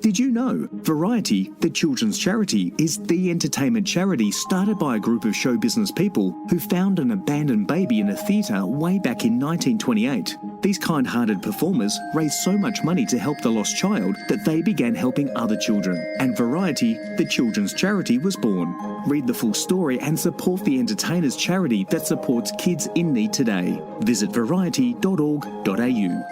Did you know Variety, the children's charity, is the entertainment charity started by a group of show business people who found an abandoned baby in a theatre way back in 1928. These kind-hearted performers raised so much money to help the lost child that they began helping other children. And Variety, the children's charity, was born. Read the full story and support the entertainers charity that supports kids in need today. Visit variety.org.au.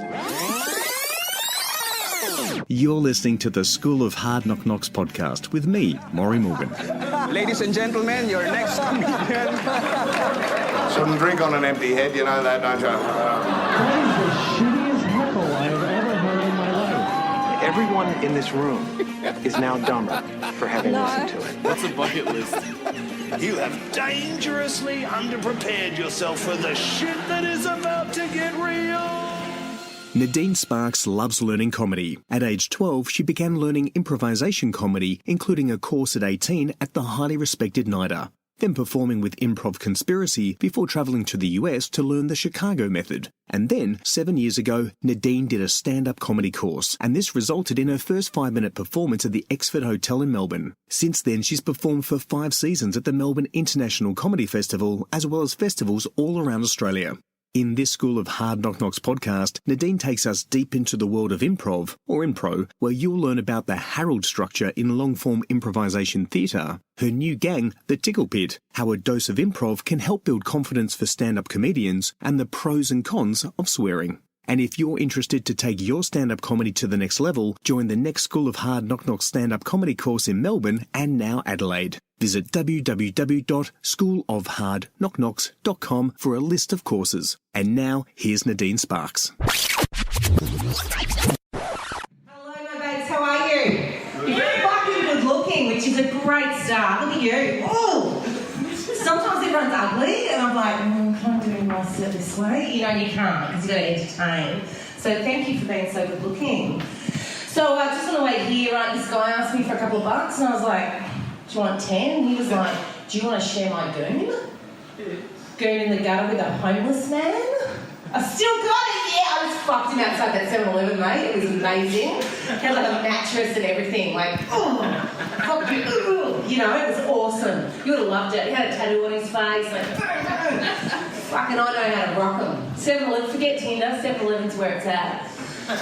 You're listening to the School of Hard Knock Knocks podcast with me, Maury Morgan. Ladies and gentlemen, your next comedian. Shouldn't drink on an empty head, you know that, don't you? That is the shittiest heckle I have ever heard in my life. Everyone in this room is now dumber for having listened to it. What's a bucket list? You have dangerously underprepared yourself for the shit that is about to get real. Nadine Sparks loves learning comedy. At age 12, she began learning improvisation comedy, including a course at 18 at the highly respected NIDA, then performing with Improv Conspiracy before travelling to the US to learn the Chicago method. And then, 7 years ago, Nadine did a stand-up comedy course, and this resulted in her first 5-minute performance at the Exford Hotel in Melbourne. Since then, she's performed for 5 seasons at the Melbourne International Comedy Festival, as well as festivals all around Australia. In this School of Hard Knock Knocks podcast, Nadine takes us deep into the world of improv, or impro, where you'll learn about the Harold structure in long-form improvisation theatre, her new gang, the Tickle Pit, how a dose of improv can help build confidence for stand-up comedians, and the pros and cons of swearing. And if you're interested to take your stand-up comedy to the next level, join the next School of Hard Knock Knocks stand-up comedy course in Melbourne and now Adelaide. Visit www.schoolofhardknockknocks.com for a list of courses. And now, here's Nadine Sparks. Hello, my babes. How are you? You're fucking good looking, which is a great start. Look at you. Oh! Sometimes everyone's ugly, and I'm like, can't do my set this way. You know, you can't, because you've got to entertain. So thank you for being so good looking. So just on the way here, this guy asked me for a couple of bucks, and I was like, do you want 10? And he was like, do you want to share my goon? Goon in the gutter with a homeless man? I still got it, yeah. I just fucked him outside that 7-Eleven, mate. It was amazing. Had like a mattress and everything. Like, oh, fuck you. You know, it was awesome. You would have loved it. He had a tattoo on his face. Like, fucking I know how to rock them. 7-Eleven, forget Tinder. 7-Eleven's where it's at. So I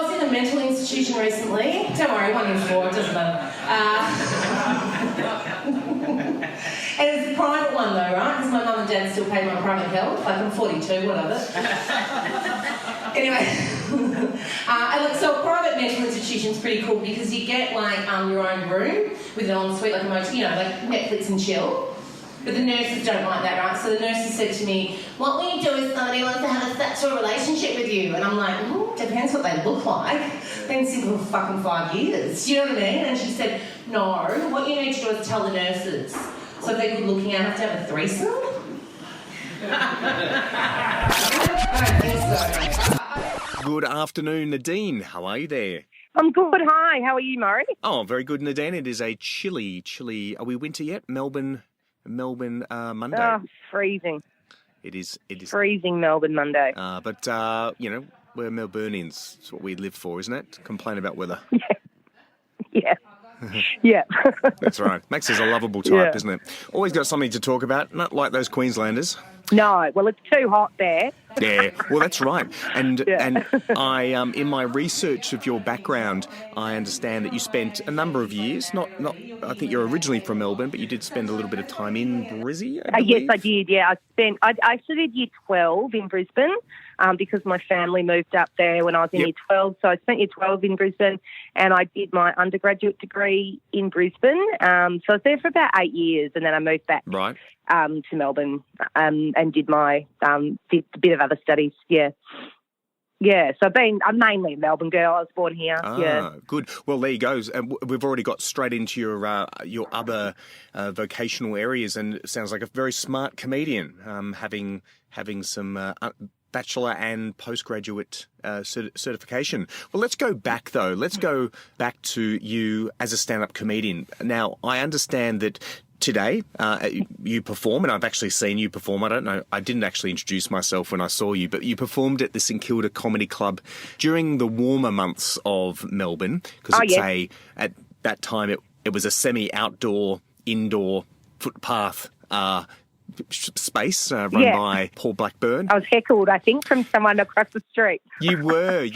was in a mental institution recently. Don't worry, 1 in 4, it doesn't matter. And it's a private one though, right? Because my mum and dad still pay my private health. Like I'm 42, whatever. Anyway, so a private mental institution's pretty cool because you get like your own room with an ensuite, like a motel, you know, like Netflix and chill. But the nurses don't like that, right? So the nurses said to me, what will you do if somebody wants to have a sexual relationship with you? And I'm like, depends what they look like. Been single for fucking 5 years. Do you know what I mean? And she said, no, what you need to do is tell the nurses. So if they're good looking, I have to have a threesome? I don't think so. Good afternoon, Nadine. How are you there? I'm good. Hi. How are you, Murray? Oh, very good, Nadine. It is a chilly, are we winter yet? Melbourne Monday. Oh, freezing. It is. Freezing Melbourne Monday. But you know, we're Melburnians. It's what we live for, isn't it? Complain about weather. Yeah. Yeah. That's right. Makes us a lovable type, isn't it? Always got something to talk about, not like those Queenslanders. No, well, it's too hot there. Yeah, well, that's right. And I, in my research of your background, I understand that you spent a number of years, not. I think you're originally from Melbourne, but you did spend a little bit of time in Brizzy, I believe. Yes, I did, yeah. I studied year 12 in Brisbane because my family moved up there when I was in year 12. So I spent year 12 in Brisbane and I did my undergraduate degree in Brisbane. So I was there for about 8 years and then I moved back to Melbourne and did my did a bit of other studies, yeah. Yeah, so I'm mainly a Melbourne girl. I was born here. Good. Well, there you go. And we've already got straight into your other vocational areas, and it sounds like a very smart comedian, having some bachelor and postgraduate certification. Well, let's go back though. Let's go back to you as a stand-up comedian. Now, I understand that today you perform, and I've actually seen you perform. I don't know, I didn't actually introduce myself when I saw you, but you performed at the St Kilda Comedy Club during the warmer months of Melbourne, because at that time it was a semi-outdoor, indoor footpath space run by Paul Blackburn. I was heckled, I think, from someone across the street. You were.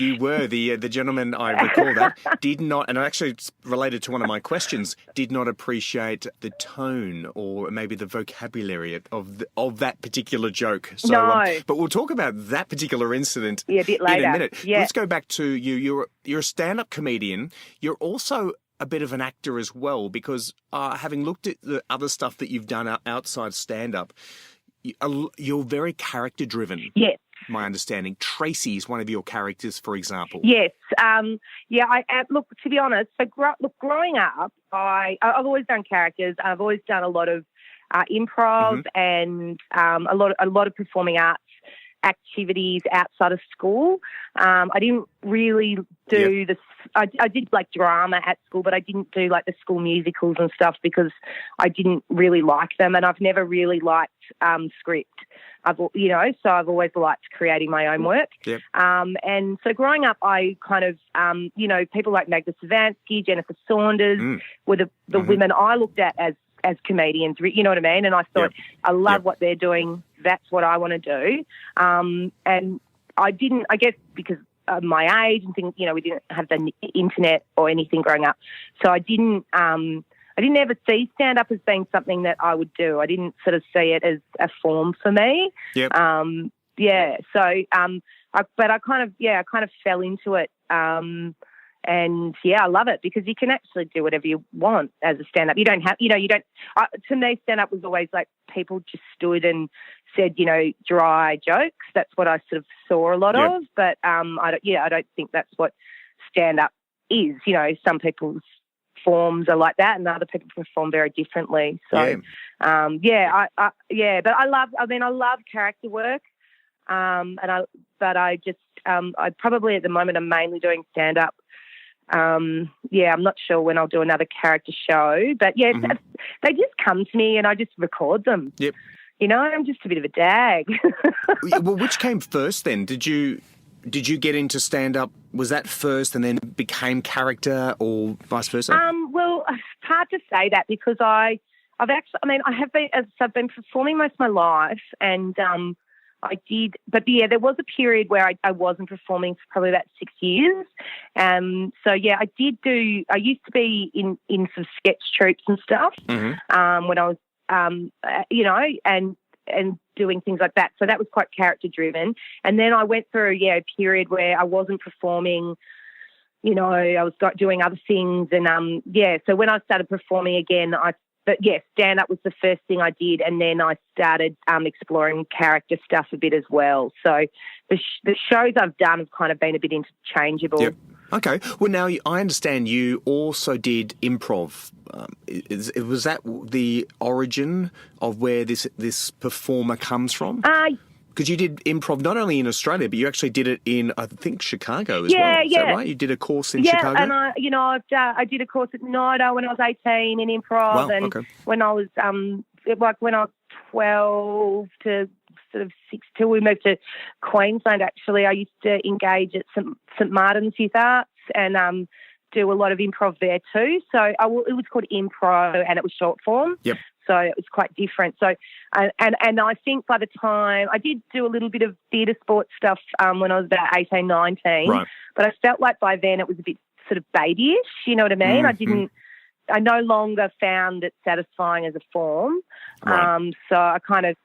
The gentleman, I recall that, did not, and actually it's related to one of my questions, did not appreciate the tone or maybe the vocabulary of that particular joke. So, no. But we'll talk about that particular incident a bit later. in a minute. Yeah. Let's go back to you. You're a stand-up comedian. You're also a bit of an actor as well, because having looked at the other stuff that you've done outside stand-up, you're very character-driven. Yes. My understanding. Tracy is one of your characters, for example. Yes. Look, to be honest, so growing up, I've always done characters. I've always done a lot of improv and a lot of performing arts activities outside of school. I didn't really do this. I did like drama at school, but I didn't do like the school musicals and stuff because I didn't really like them, and I've never really liked script. So I've always liked creating my own work. Yep. And so growing up, I kind of, people like Magda Savansky, Jennifer Saunders were the women I looked at as comedians, you know what I mean? And I thought, I love what they're doing. That's what I want to do. And I didn't, I guess because of my age and things, we didn't have the internet or anything growing up. So I didn't ever see stand-up as being something that I would do. I didn't sort of see it as a form for me. Yep. I kind of fell into it. I love it because you can actually do whatever you want as a stand-up. You don't have, to me, stand-up was always like people just stood and said, dry jokes. That's what I sort of saw a lot of. But I don't think that's what stand-up is. Some people's forms are like that and other people perform very differently. So, but I love character work. I probably at the moment I'm mainly doing stand-up. I'm not sure when I'll do another character show, but they just come to me and I just record them. Yep. I'm just a bit of a dag. Well, which came first then? Did you get into stand-up? Was that first and then became character, or vice versa? Well, it's hard to say that because I've been performing most of my life, and I did, but there was a period where I wasn't performing for probably about 6 years. I used to be in some sketch troupes and stuff when I was, and doing things like that. So that was quite character driven. And then I went through a period where I wasn't performing. I was doing other things, and so when I started performing again, stand-up was the first thing I did, and then I started exploring character stuff a bit as well. So the shows I've done have kind of been a bit interchangeable. Yep. Okay. Well, now I understand you also did improv. Was that the origin of where this performer comes from? Because you did improv not only in Australia, but you actually did it in, I think, Chicago as well. Is that right? You did a course in Chicago? Yeah, and I did a course at NIDA when I was 18 in improv, when I was when I was 12 to sort of 6 till we moved to Queensland. Actually, I used to engage at St Martin's Youth Arts and do a lot of improv there too. So it was called Improv, and it was short form. Yep. So it was quite different. So, and I think by the time I did do a little bit of theatre sports stuff when I was about 18, 19. Right. But I felt like by then it was a bit sort of babyish, you know what I mean? I no longer found it satisfying as a form. Right. So I kind of,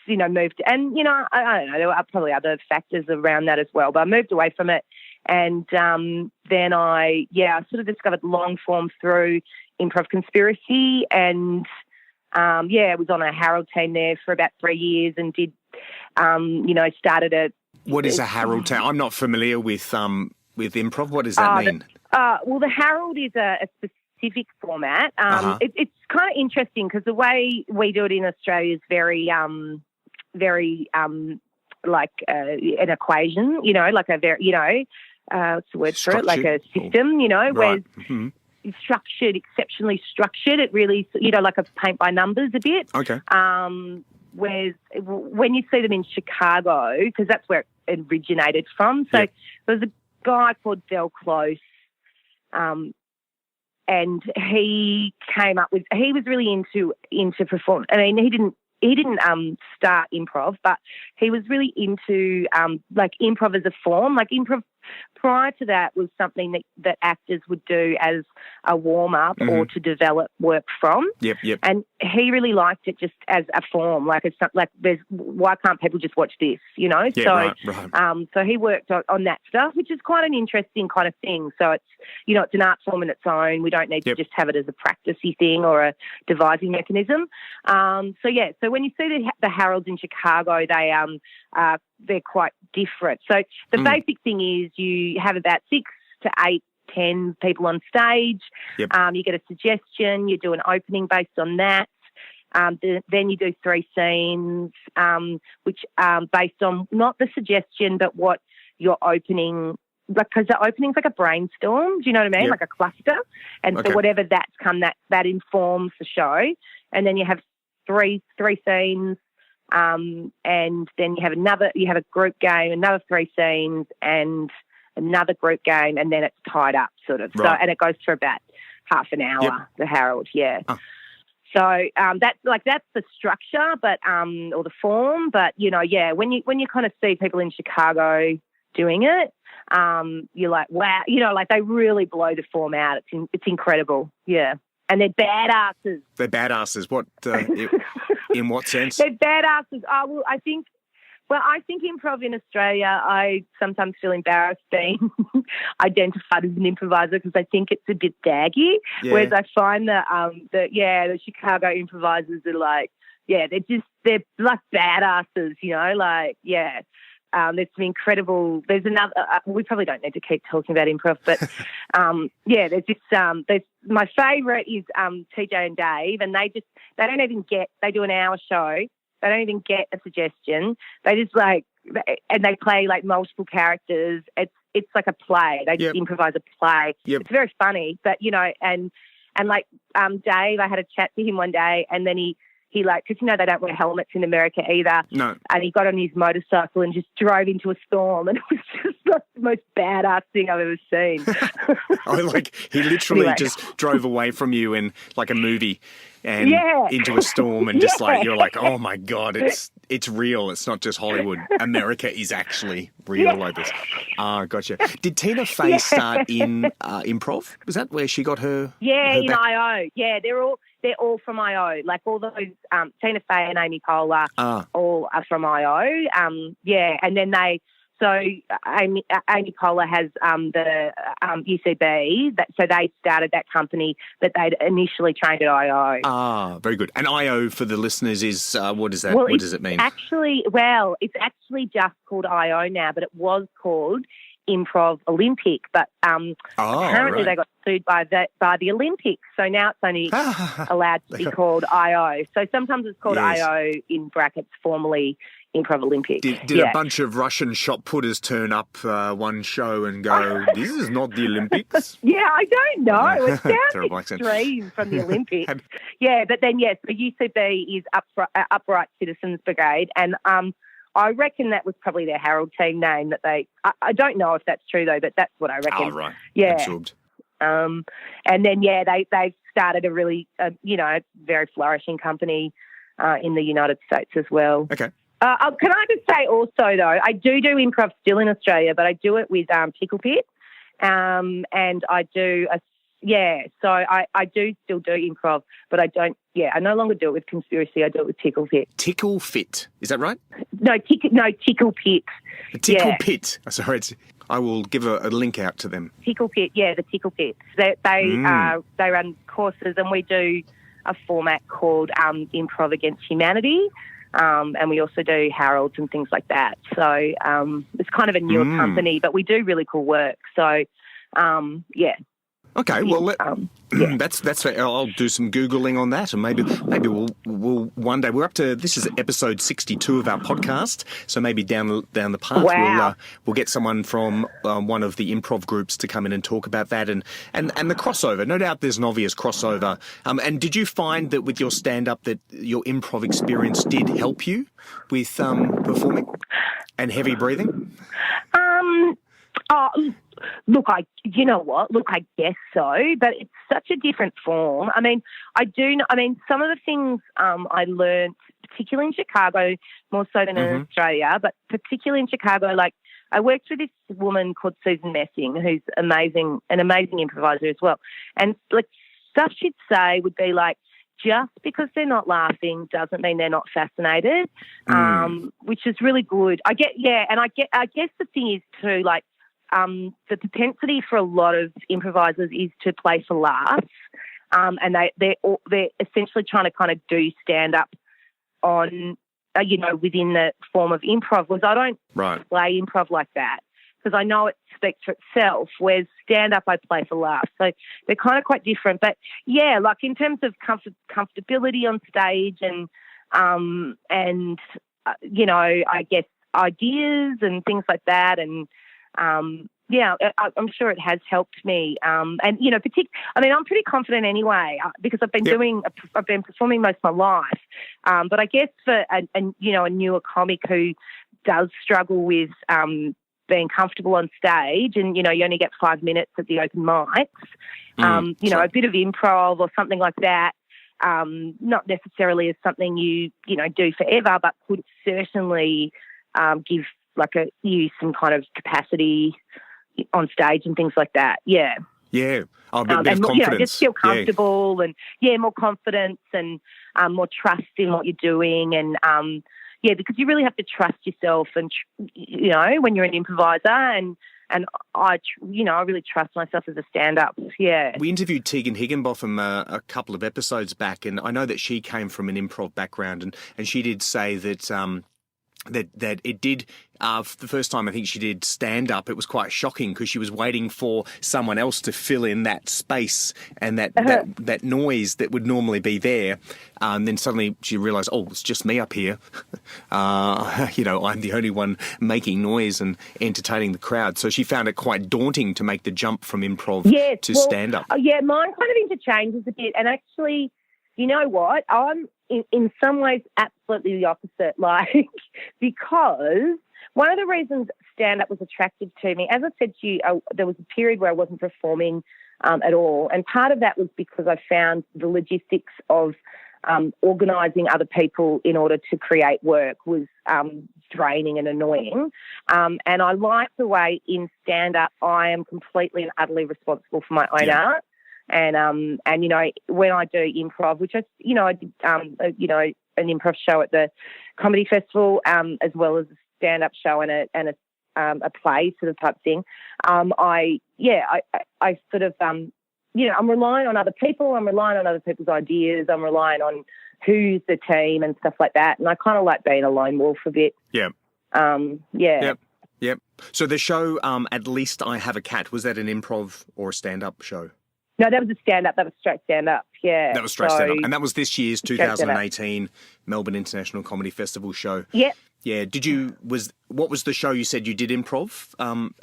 moved. And, I don't know, there were probably other factors around that as well. But I moved away from it. And then I sort of discovered long form through Improv Conspiracy, and it was on a Herald team there for about 3 years, and did, started a... What is a Herald team? I'm not familiar with improv. What does that mean? Well, the Herald is a specific format. It's kind of interesting because the way we do it in Australia is very like an equation, like a very, what's the word for it? Like a system, Right. whereas structured, exceptionally structured. It really, like a paint by numbers a bit. Okay. Whereas when you see them in Chicago, because that's where it originated from. So there was a guy called Del Close, and he came up with. He was really into perform. I mean, he didn't start improv, but he was really into like improv as a form. Like improv prior to that was something that actors would do as a warm-up or to develop work from. Yep. And he really liked it just as a form. Like it's not, like why can't people just watch this, Yeah, so, right. So he worked on that stuff, which is quite an interesting kind of thing. So it's, it's an art form in its own. We don't need to just have it as a practicey thing or a devising mechanism. So when you see the Harolds in Chicago, they're quite different. So the basic thing is you have about 6 to 8, 10 people on stage. Yep. You get a suggestion. You do an opening based on that. Then you do 3 scenes, which based on not the suggestion, but what your opening, because the opening's like a brainstorm. Do you know what I mean? Yep. Like a cluster. And so whatever that's come, that informs the show. And then you have three scenes. And then you have a group game, another 3 scenes, and another group game, and then it's tied up, sort of. Right. So, and it goes for about half an hour. The Harold, Oh. So that's the structure, but or the form. But when you kind of see people in Chicago doing it, you're like, wow, like they really blow the form out. It's incredible, yeah. And they're badasses. They're badasses. What? In what sense? They're badasses. I think improv in Australia, I sometimes feel embarrassed being identified as an improviser because I think it's a bit daggy. Yeah. Whereas I find that the Chicago improvisers are like, they're like badasses, there's some incredible. There's another. We probably don't need to keep talking about improv, but there's this. There's my favourite is TJ and Dave, and they don't even get. They do an hour show. They don't even get a suggestion. They just and they play like multiple characters. It's like a play. They just improvise a play. Yep. It's very funny, but and like Dave, I had a chat to him one day, and then he because they don't wear helmets in America either. No. And he got on his motorcycle and just drove into a storm, and it was just like the most badass thing I've ever seen. He literally Anyway. just drove away from you in like a movie and into a storm, and just like you're like, oh my God, it's real. It's not just Hollywood. America is actually real like this. Ah, gotcha. Did Tina Fey start in improv? Was that where she got her? Yeah, her in back- IO. Yeah, they're all from IO. Like all those Tina Fey and Amy Poehler, all are from IO. And then Amy Poehler has the UCB. So they started that company that they'd initially trained at IO. Ah, very good. And IO for the listeners is what is that? Well, what does it mean? It's actually just called IO now, but it was called Improv Olympic, but apparently they got sued by the Olympics, so now it's only allowed to be called IO. So sometimes it's called IO in brackets, formerly Improv Olympic. Did a bunch of Russian shot putters turn up one show and go, "This is not the Olympics"? Yeah, I don't know. It Terrible sounds accent. extreme from the Olympics. But then so UCB is Upright Citizens Brigade, and I reckon that was probably their Harold team name that they. I don't know if that's true though, but that's what I reckon. Oh, right. Yeah. Absorbed. And then they've started a really very flourishing company in the United States as well. Okay. Can I just say also though, I do improv still in Australia, but I do it with Tickle Pit, and I do so I do still do improv, but I don't. Yeah, I no longer do it with Conspiracy. I do it with Tickle Pit. Tickle Fit, is that right? No, Tickle Pit. Tickle Pit. Sorry, I will give a link out to them. Tickle Pit, the Tickle Pit. They run courses, and we do a format called Improv Against Humanity, and we also do Harolds and things like that. So it's kind of a newer company, but we do really cool work. So Okay, well, that's I'll do some Googling on that, and maybe we'll one day, this is episode 62 of our podcast, so maybe down the path we'll get someone from one of the improv groups to come in and talk about that and the crossover. No doubt there's an obvious crossover. And did you find that with your stand-up that your improv experience did help you with performing and heavy breathing? Look, you know what? Look, I guess so, but it's such a different form. I mean, some of the things I learned, particularly in Chicago, more so than in Australia, but particularly in Chicago, like I worked with this woman called Susan Messing, who's an amazing improviser as well. And like stuff she'd say would be like, just because they're not laughing doesn't mean they're not fascinated, which is really good. I guess the thing is too, like, the propensity for a lot of improvisers is to play for laughs, and they're essentially trying to kind of do stand up on, within the form of improv. Whereas I don't play improv like that because I know it speaks for itself. Whereas stand up, I play for laughs, so they're kind of quite different. But yeah, like in terms of comfortability on stage and I guess ideas and things like that and. I'm sure it has helped me. I'm pretty confident anyway because I've been performing most of my life. But I guess for a newer comic who does struggle with being comfortable on stage, and you only get 5 minutes at the open mics, a bit of improv or something like that. Not necessarily as something you do forever, but could certainly give use some kind of capacity on stage and things like that. Yeah. Yeah. A bit of confidence. Just feel comfortable and more confidence and more trust in what you're doing and because you really have to trust yourself and when you're an improviser and I really trust myself as a stand-up. Yeah. We interviewed Tegan Higginbotham a couple of episodes back, and I know that she came from an improv background, and she did say that that it did, the first time I think she did stand-up, it was quite shocking because she was waiting for someone else to fill in that space and that noise that would normally be there. Then suddenly she realised, it's just me up here. I'm the only one making noise and entertaining the crowd. So she found it quite daunting to make the jump from improv to stand-up. Mine kind of interchanges a bit. And actually, you know what? I'm in some ways absolutely the opposite, because one of the reasons stand-up was attractive to me, as I said to you, there was a period where I wasn't performing at all, and part of that was because I found the logistics of organising other people in order to create work was draining and annoying, and I like the way in stand-up I am completely and utterly responsible for my own art. And when I do improv, which I did, an improv show at the comedy festival, as well as a stand-up show and a play sort of type thing. I sort of, I'm relying on other people. I'm relying on other people's ideas. I'm relying on who's the team and stuff like that. And I kind of like being a lone wolf a bit. Yeah. Yep. So the show, At Least I Have a Cat, was that an improv or a stand-up show? No, that was a stand-up. That was straight stand-up, yeah. That was straight stand-up. And that was this year's 2018 Melbourne International Comedy Festival show. Yep. Yeah. What was the show you said you did improv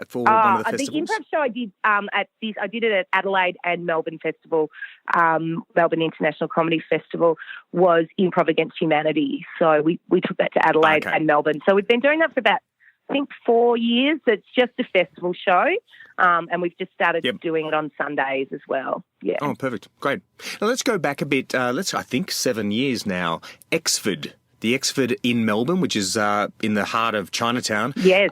for one of the festivals? The improv show I did I did it at Adelaide and Melbourne Festival, Melbourne International Comedy Festival, was Improv Against Humanity. So we took that to Adelaide and Melbourne. So we've been doing that for about, I think, 4 years. It's just a festival show. And we've just started doing it on Sundays as well. Yeah. Oh, perfect. Great. Now let's go back a bit. I think 7 years now. Exford. The Exford in Melbourne, which is in the heart of Chinatown. Yes.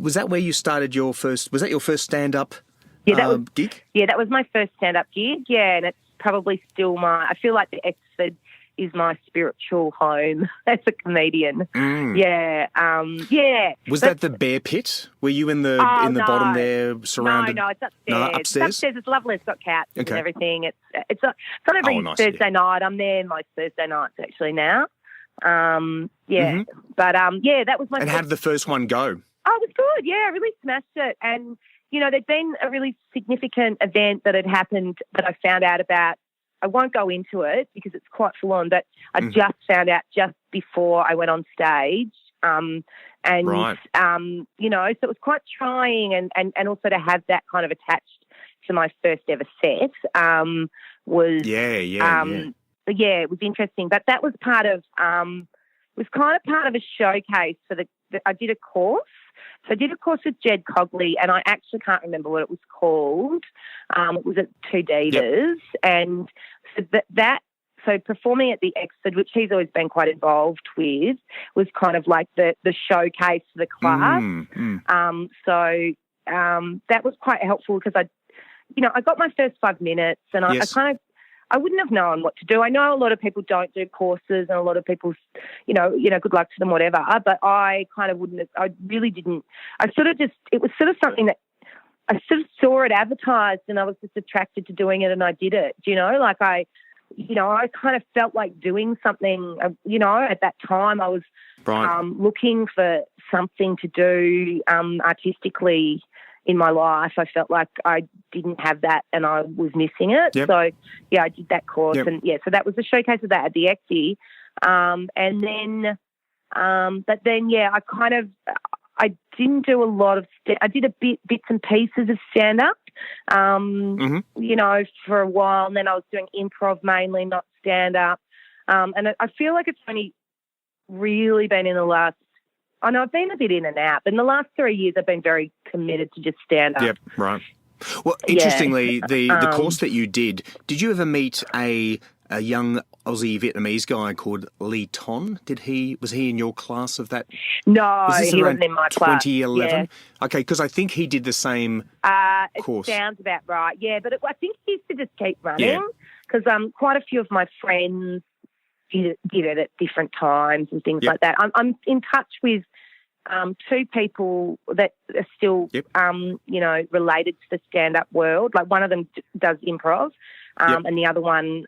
Was that where you started your first, was that your first stand-up gig? Yeah, that was my first stand-up gig. Yeah, and it's probably still I feel like the Exford is my spiritual home as a comedian. Yeah. Was that the Bear Pit? Were you in the bottom there, surrounded? No, it's upstairs. No, upstairs? It's upstairs. It's lovely. It's got cats and everything. It's not every Thursday night. I'm there most Thursday nights actually now. But that was my. And how did the first one go? Oh, it was good. Yeah, I really smashed it. And there'd been a really significant event that had happened that I found out about. I won't go into it because it's quite full on, but I just found out just before I went on stage. Right. So it was quite trying and also to have that kind of attached to my first ever set was it was interesting. But that was part of was kind of part of a showcase for I did a course. So I did a course with Jed Cogley, and I actually can't remember what it was called. It was at 2Ditas, and so performing at the Exford, which he's always been quite involved with, was kind of like the showcase for the class. That was quite helpful because I got my first 5 minutes, and I wouldn't have known what to do. I know a lot of people don't do courses, and a lot of people, good luck to them, whatever. But I kind of wouldn't have. I really didn't. It was sort of something that I sort of saw it advertised, and I was just attracted to doing it, and I did it. I kind of felt like doing something. At that time, I was looking for something to do artistically in my life. I felt like I didn't have that and I was missing it. Yep. So, I did that course. Yep. And, so that was the showcase of that at the Exie. I didn't do a lot of I did bits and pieces of stand-up, for a while. And then I was doing improv mainly, not stand-up. And I feel like it's only really been in the last, I've been a bit in and out, but in the last 3 years I've been very committed to just stand up. Yep, right. Well, interestingly, the course that you did you ever meet a young Aussie Vietnamese guy called Lee Ton? Was he in your class of that? No, he wasn't in my class. 2011? Yeah. Okay, because I think he did the same course. It sounds about right, yeah, but I think he used to just keep running because quite a few of my friends did it at different times and things like that. I'm in touch with two people that are still, related to the stand-up world. Like one of them does improv, and the other one,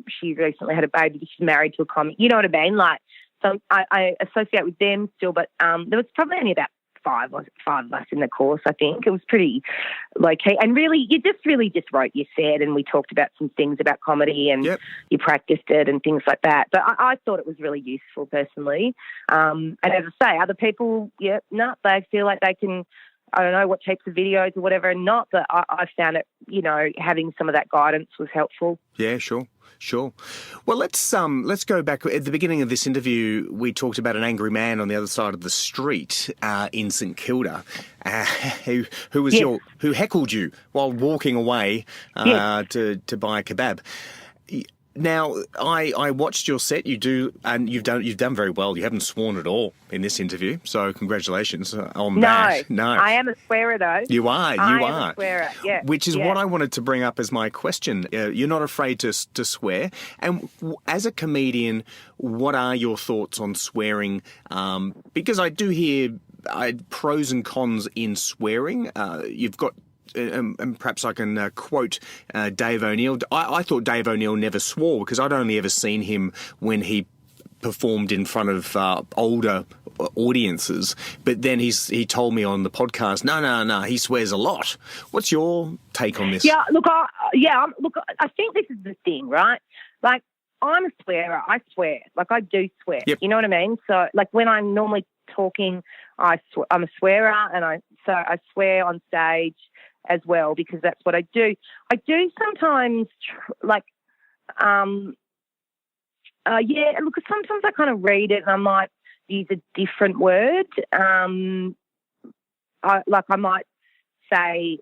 she recently had a baby. She's married to a comic. You know what I mean? Like, so I associate with them still, but there was probably only about five of us in the course, I think. It was pretty low-key. And really, you just wrote your set and we talked about some things about comedy and you practiced it and things like that. But I thought it was really useful personally. And as I say, other people, they feel like they can, I don't know, watch heaps of videos or whatever and not, but I found it, having some of that guidance was helpful. Yeah, sure. Well, let's go back. At the beginning of this interview, we talked about an angry man on the other side of the street in St Kilda, who heckled you while walking away to buy a kebab. Now, I watched your set. You do, and you've done very well. You haven't sworn at all in this interview, so congratulations on that. No, I am a swearer though. You are. I am a swearer. Yeah, which is what I wanted to bring up as my question. You're not afraid to swear, and as a comedian, what are your thoughts on swearing? Because I do hear pros and cons in swearing. You've got. And perhaps I can quote Dave O'Neill. I thought Dave O'Neill never swore because I'd only ever seen him when he performed in front of older audiences. But then he told me on the podcast, no, he swears a lot. What's your take on this? Yeah, look, I think this is the thing, right? Like, I'm a swearer. I swear. Like, I do swear. Yep. You know what I mean? So, like, when I'm normally talking, I'm a swearer, and I swear on stage as well because that's what I do. I do sometimes sometimes I kind of read it and I might use a different word. I might say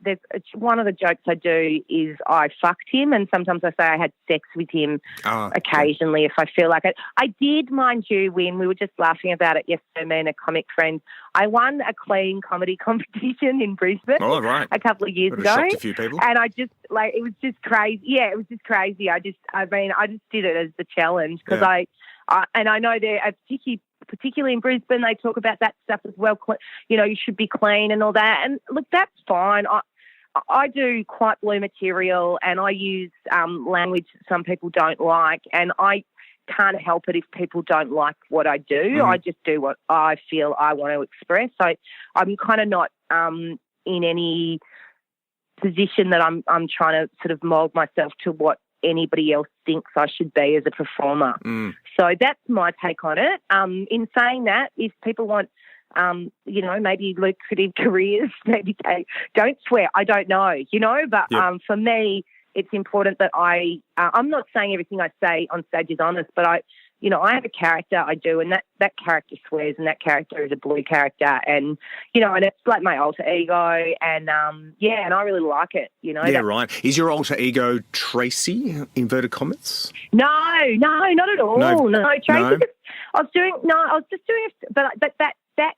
one of the jokes I do is I fucked him, and sometimes I say I had sex with him occasionally if I feel like it. I did, mind you, when we were just laughing about it yesterday, me and a comic friend, I won a clean comedy competition in Brisbane a couple of years ago. Shocked a few people. And I just, it was just crazy. Yeah, it was just crazy. I just did it as the challenge because I know there, particularly in Brisbane, they talk about that stuff as well. You should be clean and all that. And look, that's fine. I do quite blue material and I use language that some people don't like, and I can't help it if people don't like what I do. I just do what I feel I want to express. So I'm kind of not in any position that I'm trying to sort of mould myself to what anybody else thinks I should be as a performer. So that's my take on it. In saying that, if people want, maybe lucrative careers, maybe they don't swear. I don't know, but for me, it's important that I'm not saying everything I say on stage is honest, but I have a character, I do, and that character swears, and that character is a blue character, and, and it's like my alter ego, and, and I really like it, Yeah, right. Is your alter ego Tracy, inverted commas? No, not at all. No, Tracy, I was just doing it, but that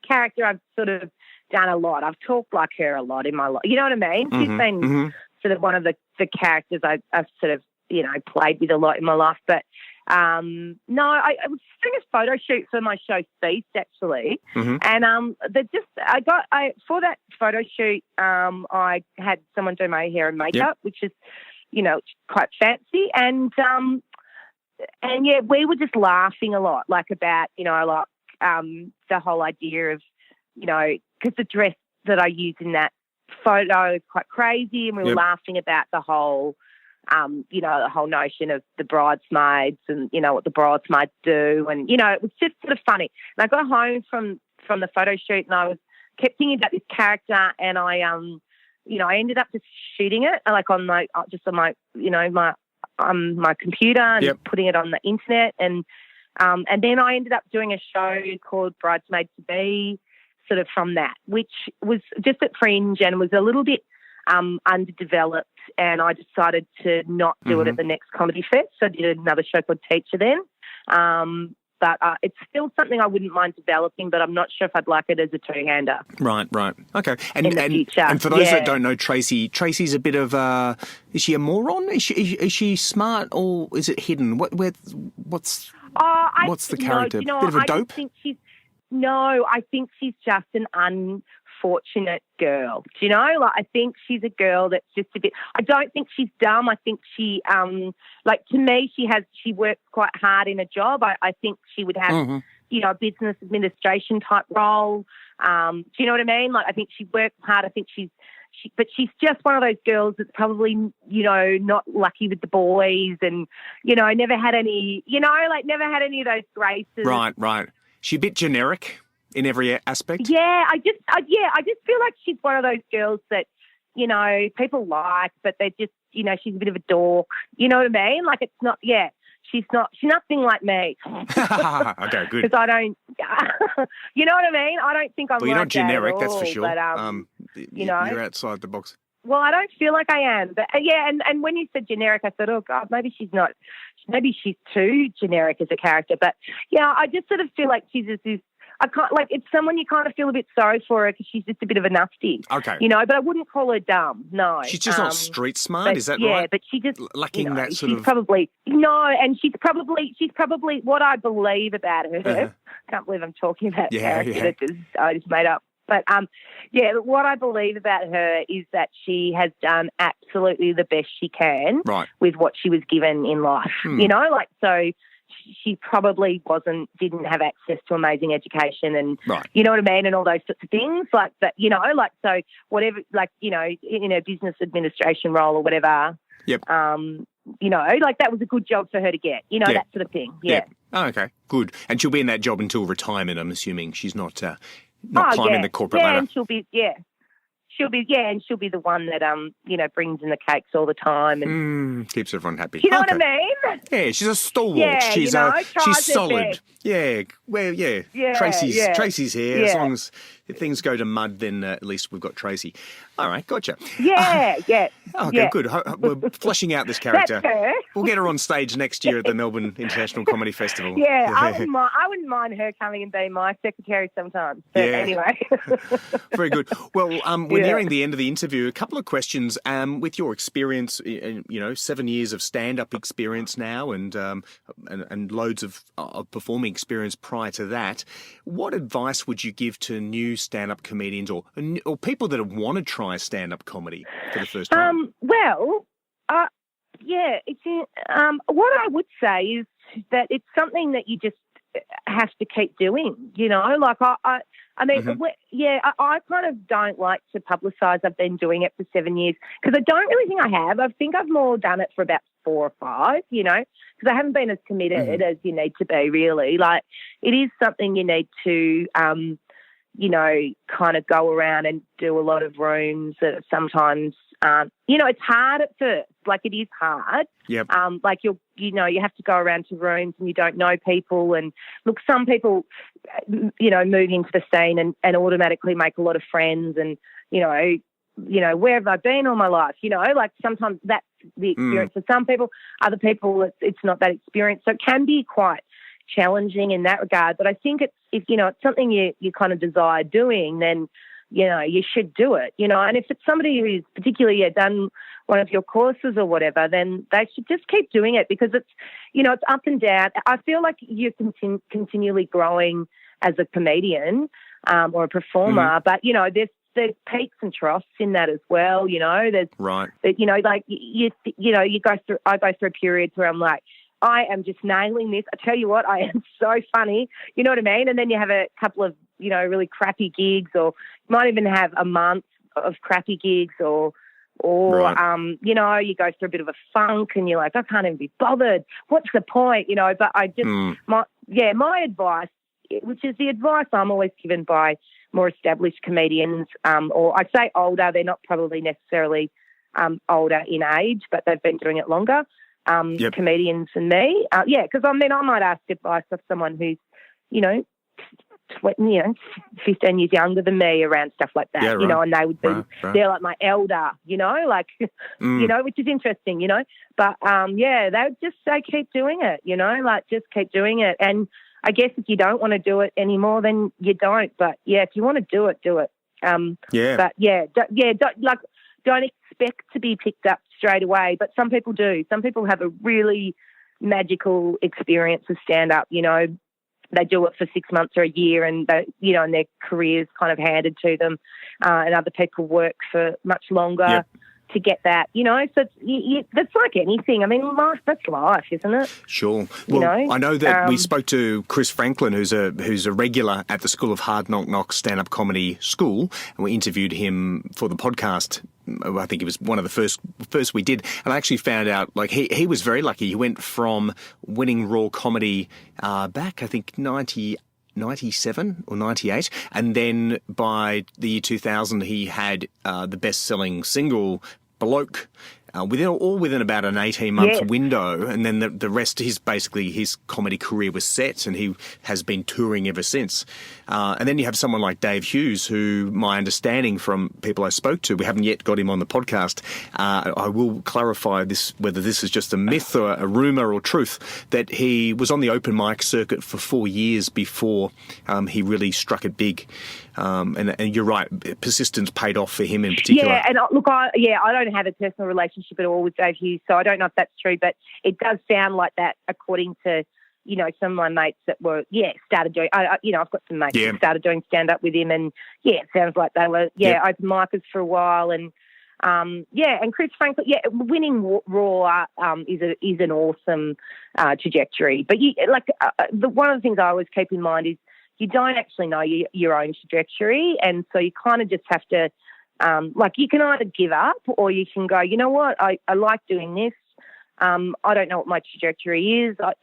character I've sort of done a lot. I've talked like her a lot in my life. You know what I mean? She's been sort of one of the characters I've sort of, played with a lot in my life, but I was doing a photo shoot for my show Feast, actually, and for that photo shoot, I had someone do my hair and makeup, which is, quite fancy, and we were just laughing a lot, about, the whole idea of, because the dress that I used in that photo is quite crazy, and we were laughing about the whole the whole notion of the bridesmaids and, what the bridesmaids do. And, it was just sort of funny. And I got home from the photo shoot, and I kept thinking about this character, and I ended up just shooting it on my computer and putting it on the internet. And then I ended up doing a show called Bridesmaid to Be sort of from that, which was just at Fringe and was a little bit underdeveloped, and I decided to not do it at the next comedy fest. So I did another show called Teacher then. But it's still something I wouldn't mind developing, but I'm not sure if I'd like it as a two-hander. Right. Okay. And in the future. And for those that don't know Tracy's a bit of is she a moron? Is she smart, or is it hidden? What's the character? Bit of a dope? I think she's just an unfortunate girl. Do you know? I think she's a girl that's just a bit. I don't think she's dumb. I think she, to me, she works quite hard in a job. I think she would have, a business administration type role. Do you know what I mean? I think she works hard. I think but she's just one of those girls that's probably, not lucky with the boys, and, never had any, never had any of those graces. Right. She's a bit generic in every aspect. Yeah, I just feel like she's one of those girls that, people like, but they're just, she's a bit of a dork. You know what I mean? It's not. Yeah, she's nothing like me. Okay, good. Because I don't. You know what I mean? I don't think I'm. Well, you're like not generic, that at that's all, for sure. But, you're outside the box. Well, I don't feel like I am, but and when you said generic, I thought, oh God, maybe she's not. Maybe she's too generic as a character. But yeah, I just sort of feel like she's just this. I can't, it's someone you kind of feel a bit sorry for her because she's just a bit of a nusty. Okay. But I wouldn't call her dumb. No. She's just not street smart. Is that right? Yeah, but she just lacking that sort she's of. Probably and she's probably what I believe about her. I can't believe I'm talking about character that I just made up. But what I believe about her is that she has done absolutely the best she can with what she was given in life. So she probably didn't have access to amazing education, and you know what I mean, and all those sorts of things like that. So whatever, in a business administration role or whatever. Yep. That was a good job for her to get. That sort of thing. Yeah. Oh, okay, good. And she'll be in that job until retirement. I'm assuming she's not climbing the corporate ladder. And she'll be she'll be the one that brings in the cakes all the time and keeps everyone happy. You know what I mean? Yeah, she's a stalwart. Yeah, she's she's solid. Yeah, well, yeah. Tracy's here. As long as if things go to mud, then at least we've got Tracy. All right, gotcha. Yeah. Okay, good. We're fleshing out this character. That's her. We'll get her on stage next year at the Melbourne International Comedy Festival. Yeah, I wouldn't mind her coming and being my secretary sometimes. But anyway. Very good. Well, we're nearing the end of the interview. A couple of questions. With your experience, 7 years of stand-up experience now, and loads of performing experience prior to that, what advice would you give to new stand-up comedians or people that want to try stand-up comedy for the first time? What I would say is that it's something that you just have to keep doing. I mean, I kind of don't like to publicise I've been doing it for 7 years because I don't really think I have. I think I've more done it for about 4 or 5, because I haven't been as committed as you need to be, really. Like, it is something you need to, kind of go around and do a lot of rooms that sometimes, it's hard at first. Like, it is hard. Yep. Like, you have to go around to rooms and you don't know people. And, look, some people, move into the scene and automatically make a lot of friends and, where have I been all my life? Like, sometimes that's the experience for some people. Other people, it's not that experience. So it can be quite challenging in that regard. But I think if it's something you kind of desire doing, then, you should do it, And if it's somebody who's particularly done one of your courses or whatever, then they should just keep doing it because it's, it's up and down. I feel like you're continually growing as a comedian or a performer, but, there's peaks and troughs in that as well, There's right. Like I go through a period where I'm like, I am just nailing this. I tell you what, I am so funny. You know what I mean? And then you have a couple of, really crappy gigs, or you might even have a month of crappy gigs, or right. You go through a bit of a funk and you're like, I can't even be bothered. What's the point? But I just, my advice, which is the advice I'm always given by more established comedians, or I say older, they're not probably necessarily older in age, but they've been doing it longer, comedians than me. Because I might ask advice of someone who's, 15 years younger than me around stuff like that, and they would be, they're like my elder, which is interesting, But, they would just say, keep doing it, just keep doing it. And I guess if you don't want to do it anymore, then you don't. But, if you want to do it, do it. But, don't expect to be picked up straight away. But some people do. Some people have a really magical experience of stand-up, They do it for 6 months or a year and, and their career's kind of handed to them. And other people work for much longer to get that, So that's like anything. I mean, that's life, isn't it? Sure. Well, I know that we spoke to Chris Franklin, who's a regular at the School of Hard Knock Stand-Up Comedy School, and we interviewed him for the podcast. I think it was one of the first we did, and I actually found out like he was very lucky. He went from winning Raw Comedy back, I think 97 or 98, and then by the year 2000 he had the best-selling single Bloke within about an 18-month window, and then the rest, his comedy career was set, and he has been touring ever since. And then you have someone like Dave Hughes, who, my understanding from people I spoke to, we haven't yet got him on the podcast. I will clarify this, whether this is just a myth or a rumour or truth, that he was on the open mic circuit for 4 years before he really struck it big. And you're right, persistence paid off for him in particular. Yeah, and look, I don't have a personal relationship at all with Dave Hughes, so I don't know if that's true, but it does sound like that according to, some of my mates that were, started doing, I've got some mates that started doing stand-up with him, and, it sounds like they were, open micers for a while, and, and Chris Franklin, winning Raw is an awesome trajectory. But, one of the things I always keep in mind is you don't actually know your own trajectory, and so you kind of just have to, you can either give up or you can go, you know what, I like doing this. I don't know what my trajectory is. I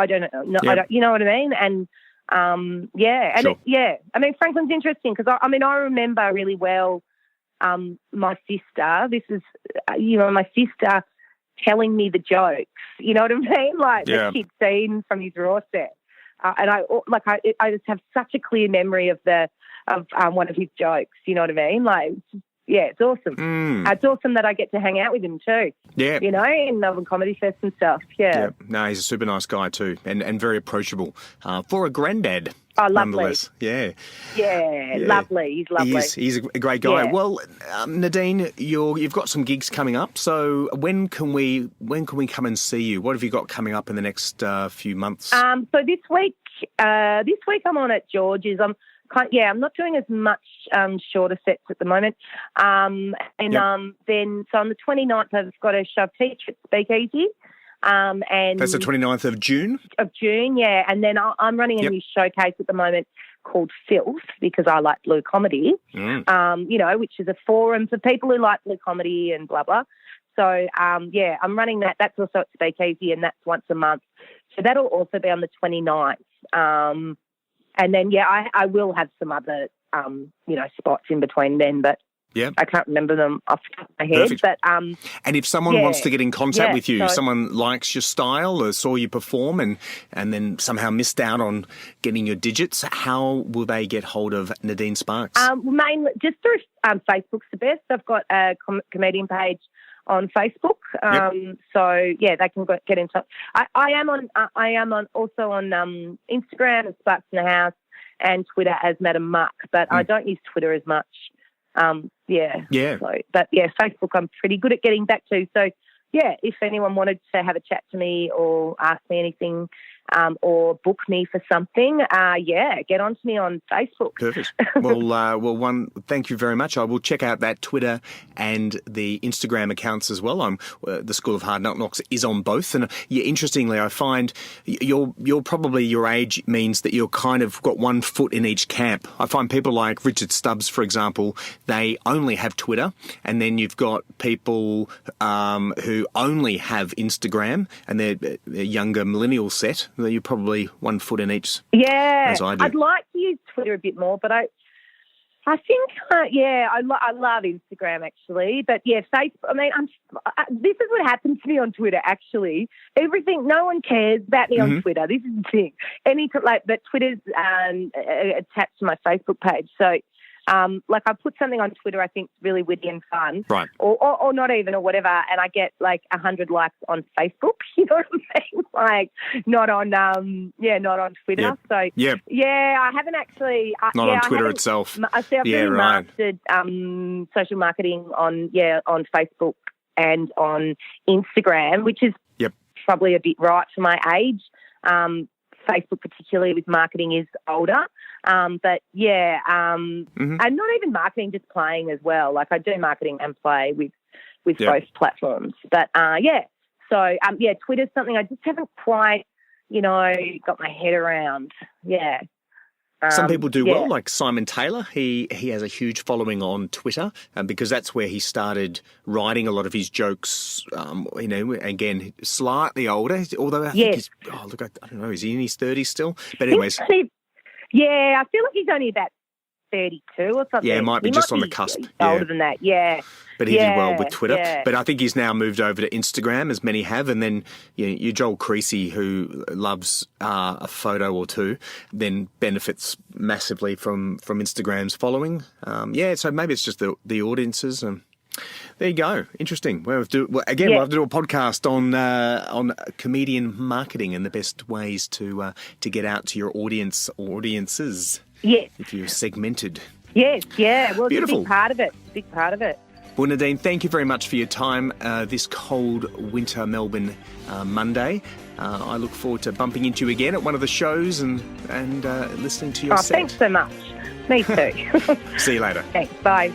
don't know. I don't, you know what I mean? And, sure. I mean, Franklin's interesting because, I remember really well my sister. This is, my sister telling me the jokes. You know what I mean? Like that she'd seen from his Raw set. And I just have such a clear memory of one of his jokes. You know what I mean? Like, it's awesome. It's awesome that I get to hang out with him too. Yeah, in Melbourne Comedy Fest and stuff. Yeah. No, he's a super nice guy too, and very approachable for a granddad. Oh, lovely. Nonetheless. Yeah, lovely. He's lovely. He's a great guy. Yeah. Well, Nadine, you've got some gigs coming up. So when can we come and see you? What have you got coming up in the next few months? So this week I'm on at George's. I'm not doing as much shorter sets at the moment. Then so on the 29th I've got a shove teacher at Speakeasy. And that's the 29th of June? Of June, yeah. And then I'm running a new showcase at the moment called Filth because I like blue comedy, which is a forum for people who like blue comedy and blah, blah. So, I'm running that. That's also at Speakeasy, and that's once a month. So that'll also be on the 29th. And then, I will have some other, spots in between then, but I can't remember them off the top of my head. Perfect. But, and if someone wants to get in contact with you, someone likes your style or saw you perform and then somehow missed out on getting your digits, how will they get hold of Nadine Sparks? Mainly just through Facebook's the best. I've got a comedian page on Facebook, so they can get in touch. I am also on Instagram as Sparks in the House and Twitter as Madam Muck, but I don't use Twitter as much. So, but Facebook I'm pretty good at getting back to. So if anyone wanted to have a chat to me or ask me anything, or book me for something, get on to me on Facebook. Perfect. Well, thank you very much. I will check out that Twitter and the Instagram accounts as well. The School of Hard Knocks is on both. And interestingly, I find you're probably, your age means that you're kind of got one foot in each camp. I find people like Richard Stubbs, for example, they only have Twitter. And then you've got people who only have Instagram, and they're younger millennial set. You're probably 1 foot in each. Yeah, as I do. I'd like to use Twitter a bit more, but I think, I love Instagram actually. But Facebook. I mean, this is what happens to me on Twitter. Actually, no one cares about me on Twitter. This is the thing. But Twitter's attached to my Facebook page, so. I put something on Twitter I think really witty and fun, right? Or not even, or whatever, and I get 100 likes on Facebook. You know what I mean? Not on Twitter. Yep. So I haven't actually not on Twitter itself. I've really mastered social marketing on Facebook and on Instagram, which is probably a bit right for my age. Facebook, particularly with marketing, is older. And not even marketing, just playing as well. I do marketing and play with both platforms. But, So, Twitter's something I just haven't quite, got my head around. Yeah. Some people do well, like Simon Taylor. He has a huge following on Twitter, because that's where he started writing a lot of his jokes. Again, slightly older, although I think he's, I don't know, is he in his 30s still? But anyways. I feel like he's only about 32 or something. Yeah, it might be just on the cusp. Older than that, But he did well with Twitter. Yeah. But I think he's now moved over to Instagram, as many have. And then you Joel Creasy, who loves a photo or two, then benefits massively from Instagram's following. So maybe it's just the audiences. There you go. Interesting. We'll have to do a podcast on comedian marketing and the best ways to get out to your audiences. Yes. If you're segmented. Yes, well, beautiful. It's a big part of it. Well, Nadine, thank you very much for your time this cold winter Melbourne Monday. I look forward to bumping into you again at one of the shows and listening to your set. Thanks so much. Me too. See you later. Thanks. Bye.